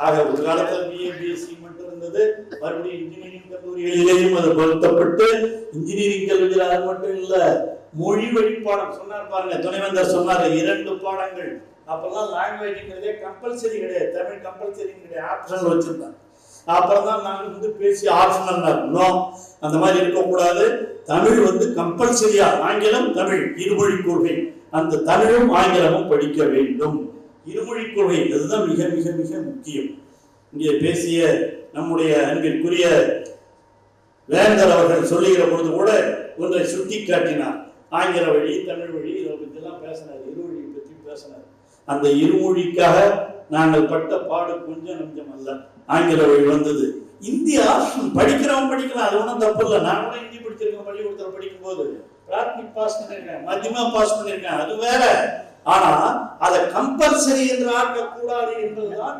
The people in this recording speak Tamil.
ஆக ஒரு காலத்தில் BA BSc மட்டும் இருந்தது, மறுபடியும் இன்ஜினியரிங் கல்லூரிகளிலேயும் அது பொருத்தப்பட்டு இன்ஜினியரிங் கல்லூரியில் அது மட்டும் இல்ல, மொழி வழி பாடம் சொன்னார் பாருங்க, துணைவேந்தர் சொன்னார் 2 பாடங்கள். அப்பெல்லாம் லாங்குவேஜ்ங்கிறதே கம்பல்சரி கிடையாது, தமிழ் கம்பல்சரி கிடையாது, ஆப்ஷனல் வச்சிருந்தாங்க. அப்புறம் தான் நாங்கள் பேசி ஆப்ஷனல் அந்த மாதிரி இருக்கக்கூடாது, தமிழ் கம்பல்சரியா, ஆங்கிலம் தமிழ் இருமொழி கொள்கை, அந்த தமிழும் ஆங்கிலமும் படிக்க வேண்டும், இருமொழி கொள்கை அதுதான் மிக மிக மிக முக்கியம். இங்கே பேசிய நம்முடைய அன்பிற்குரிய வேந்தர் அவர்கள் சொல்லுகிற பொழுது கூட ஒன்றை சுட்டி காட்டினார். ஆங்கில வழி தமிழ் வழி இதை பற்றிலாம் பேசினார், இருமொழி பற்றி பேசினார். அந்த இருமொழிக்காக நாங்கள் பட்ட பாடு கொஞ்சம் நஞ்சம் அல்ல. ஆங்கில வழி வந்தது, இந்தி ஆப்ஷன் படிக்கிறவன் படிக்கலாம், அது ஒன்றும் தப்பு இல்லை. நான் கூட ஹிந்தி படிச்சிருக்கேன், பள்ளிக்கூடத்தில் படிக்கும் போது பிராத்மிக் பாஸ் பண்ணிருக்கேன், மத்தியமா பாஸ் பண்ணிருக்கேன், அது வேற. ஆனா அதை கம்பல்சரி என்று ஆக்கக்கூடாது என்பதுதான்